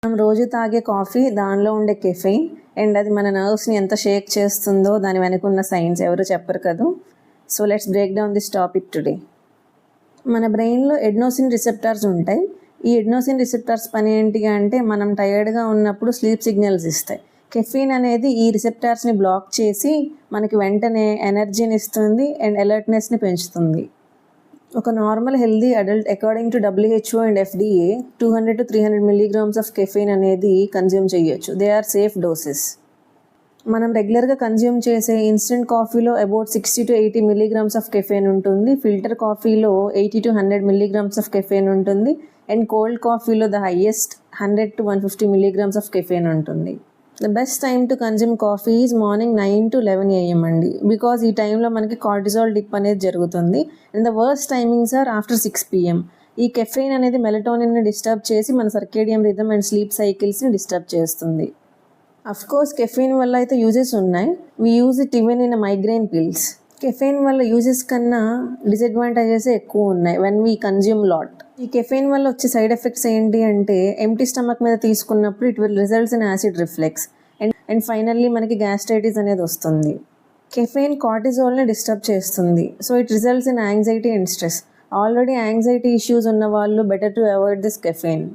మనం రోజు తాగే కాఫీ, దానిలో ఉండే కెఫెయిన్ అండ్ అది మన నర్వ్స్ని ఎంత షేక్ చేస్తుందో దాని వెనుకున్న సైన్స్ ఎవరు చెప్పరు కదా. So let's break down this topic today. మన బ్రెయిన్లో ఎడ్నోసిన్ రిసెప్టార్స్ ఉంటాయి. ఈ ఎడ్నోసిన్ రిసెప్టార్స్ పని ఏంటి అంటే మనం టయర్డ్గా ఉన్నప్పుడు స్లీప్ సిగ్నల్స్ ఇస్తాయి. కెఫీన్ అనేది ఈ రిసెప్టార్స్ని బ్లాక్ చేసి మనకి వెంటనే ఎనర్జీని ఇస్తుంది అండ్ అలర్ట్నెస్ని పెంచుతుంది. ఒక normal healthy adult according to WHO and FDA 200 to 300 milligrams of caffeine అనేది కన్జ్యూమ్ చేయొచ్చు. They are safe doses. మనం రెగ్యులర్గా కన్జ్యూమ్ చేసే ఇన్స్టెంట్ కాఫీలో about 60 to 80 milligrams of caffeine ఉంటుంది. ఫిల్టర్ కాఫీలో 80 to 100 milligrams ఆఫ్ కెఫెయిన్ ఉంటుంది. అండ్ కోల్డ్ కాఫీలో the highest 100 to 150 milligrams of caffeine ఉంటుంది. The best time to consume coffee is morning 9 to 11 AM అండి. బికాజ్ ఈ టైంలో మనకి కార్టిజాల్ డిప్ అనేది జరుగుతుంది. And the worst timings are after 6 PM. ఈ కెఫెయిన్ అనేది మెలటోనిన్ని డిస్టర్బ్ చేసి మన సర్కేడియం రిథమ్ అండ్ స్లీప్ సైకిల్స్ని డిస్టర్బ్ చేస్తుంది. అఫ్ కోర్స్ కెఫెయిన్ వల్ల అయితే యూజెస్ ఉన్నాయి. We use it even in migraine pills. Caffeine వల్ల యూజెస్ కన్నా డిసడ్వాంటేజెస్ ఎక్కువ ఉన్నాయి వెన్ వీ కన్జ్యూమ్ లాట్. ఈ కెఫెయిన్ వల్ల వచ్చే సైడ్ ఎఫెక్ట్స్ ఏంటి అంటే ఎంప్టీ స్టమక్ మీద తీసుకున్నప్పుడు it will results in acid reflex and finally మనకి గ్యాస్ట్రైటిస్ అనేది వస్తుంది. కెఫెయిన్ కార్టిజాల్ని డిస్టర్బ్ చేస్తుంది. So it results in anxiety and stress. Already anxiety issues ఉన్న వాళ్ళు better to avoid this caffeine.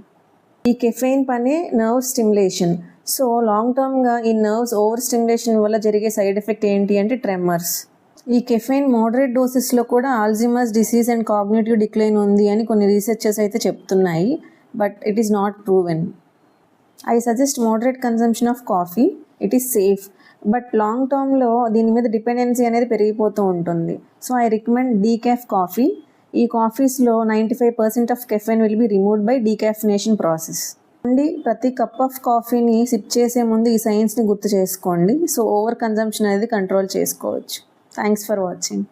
ఈ కెఫెయిన్ పనే నర్వ్ స్టిమ్యులేషన్. సో లాంగ్ టర్మ్గా ఈ nerves over stimulation వల్ల జరిగే సైడ్ ఎఫెక్ట్ ఏంటి అంటే ట్రెమర్స్. ఈ కెఫెయిన్ మోడరేట్ డోసెస్లో కూడా Alzheimer's disease and cognitive decline ఉంది అని కొన్ని రీసెర్చెస్ అయితే చెప్తున్నాయి. But it is not proven. I suggest moderate consumption of coffee. It is safe. But long టర్మ్లో దీని మీద డిపెండెన్సీ అనేది పెరిగిపోతూ ఉంటుంది. So I recommend decaf coffee. ఈ కాఫీస్లో 95% of caffeine will be removed by decaffeination process. ప్రతి కప్ ఆఫ్ కాఫీని సిప్ చేసే ముందు ఈ సైన్స్ని గుర్తు చేసుకోండి. సో ఓవర్ కన్జంప్షన్ అనేది కంట్రోల్ చేసుకోవచ్చు. Thanks for watching.